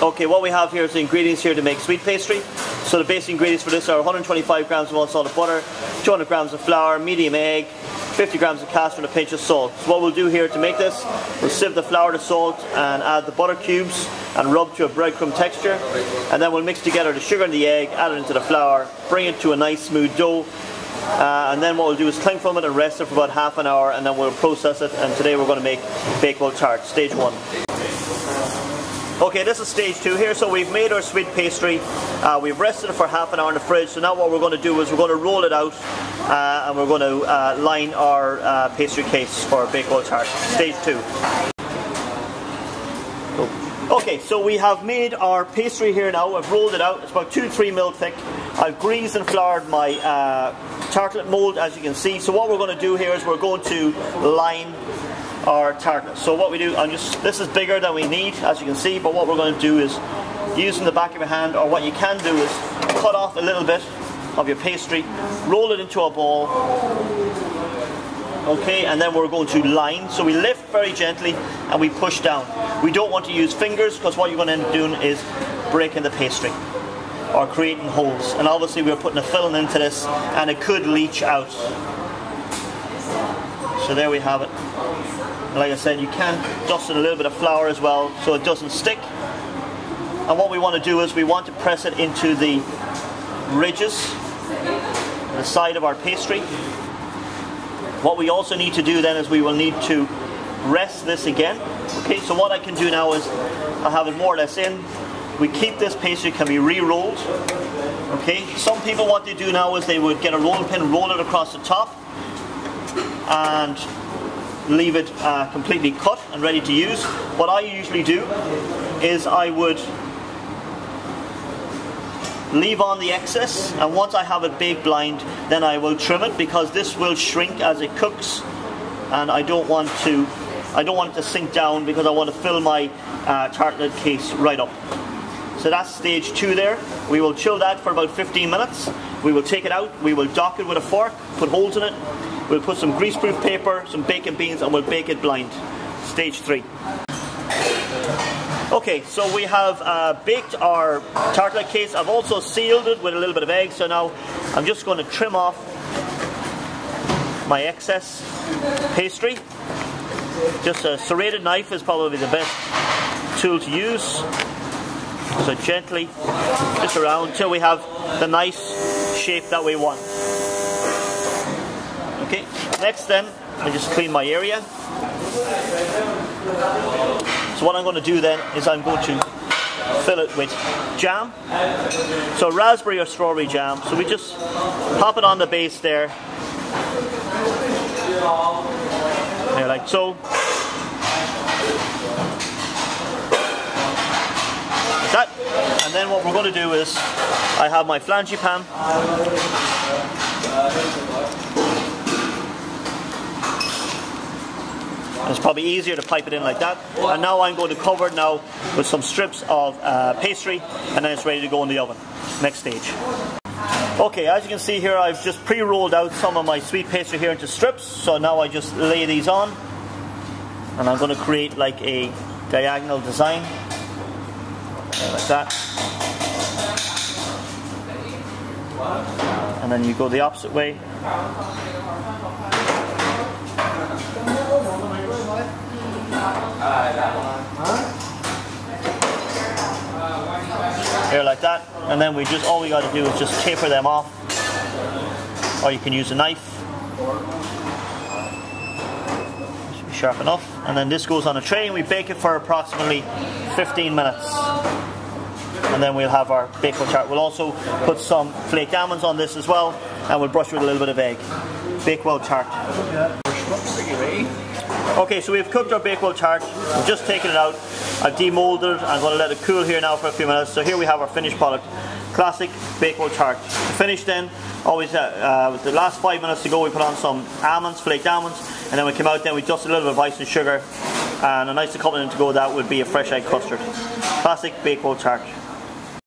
Okay, what we have here is the ingredients here to make sweet pastry. So the basic ingredients for this are 125 grams of unsalted butter, 200 grams of flour, medium egg, 50 grams of castor and a pinch of salt. So what we'll do here to make this, we'll sieve the flour to salt and add the butter cubes and rub to a breadcrumb texture. And then we'll mix together the sugar and the egg, add it into the flour, bring it to a nice smooth dough. And then what we'll do is cling from it and rest it for about half an hour, and then we'll process it. And today we're going to make Bakewell Tart, stage 1. Okay, this is stage 2 here. So we've made our sweet pastry, we've rested it for half an hour in the fridge. So now what we're going to do is we're going to roll it out and we're going to line our pastry case for Bakewell Tart, stage 2. Okay, so we have made our pastry here now. I've rolled it out. It's about 2-3 mil thick. I've greased and floured my tartlet mold, as you can see. So what we're going to do here is we're going to line our tartlet. So what we do, this is bigger than we need, as you can see, but what we're going to do is, using the back of your hand, or what you can do is cut off a little bit of your pastry, roll it into a ball, okay, and then we're going to line. So we lift very gently and we push down. We don't want to use fingers, because what you're going to end up doing is breaking the pastry or creating holes, and obviously we're putting a filling into this and it could leach out. So there we have it. And like I said, you can dust in a little bit of flour as well so it doesn't stick. And what we want to do is we want to press it into the ridges, the side of our pastry. What we also need to do then is we will need to rest this again. Okay, so what I can do now is I have it more or less in. We keep this pastry, can be re-rolled. Okay, some people what they do now is they would get a rolling pin, roll it across the top and leave it completely cut and ready to use. What I usually do is I would leave on the excess, and once I have it baked blind, then I will trim it, because this will shrink as it cooks, and I don't want it to sink down, because I want to fill my tartlet case right up. So that's stage 2 there. We will chill that for about 15 minutes. We will take it out, we will dock it with a fork, put holes in it. We'll put some greaseproof paper, some bacon beans, and we'll bake it blind. Stage 3. Okay, so we have baked our tartlet case. I've also sealed it with a little bit of egg, so now I'm just going to trim off my excess pastry. Just a serrated knife is probably the best tool to use. So gently, just around until we have the nice shape that we want. Okay, next then, I just clean my area. So what I'm going to do then is I'm going to fill it with jam. So raspberry or strawberry jam. So we just pop it on the base there. There, like so. Like that. And then what we're going to do is, I have my flangy pan. It's probably easier to pipe it in like that. And now I'm going to cover it now with some strips of pastry, and then it's ready to go in the oven. Next stage. Okay, as you can see here, I've just pre-rolled out some of my sweet pastry here into strips. So now I just lay these on, and I'm going to create like a diagonal design, like that. And then you go the opposite way. Here like that, and then all we got to do is just taper them off, or you can use a knife. Should be sharp enough. And then this goes on a tray, and we bake it for approximately 15 minutes. And then we'll have our Bakewell Tart. We'll also put some flaked almonds on this as well, and we'll brush with a little bit of egg. Bakewell Tart. Okay, so we've cooked our Bakewell Tart. We've just taken it out. I've demolded it. I'm going to let it cool here now for a few minutes. So here we have our finished product. Classic Bakewell Tart. To finish then, always with the last 5 minutes to go, we put on some almonds, flaked almonds, and then we come out, then we dust a little bit of ice and sugar, and a nice accompaniment to go with that would be a fresh egg custard. Classic Bakewell Tart.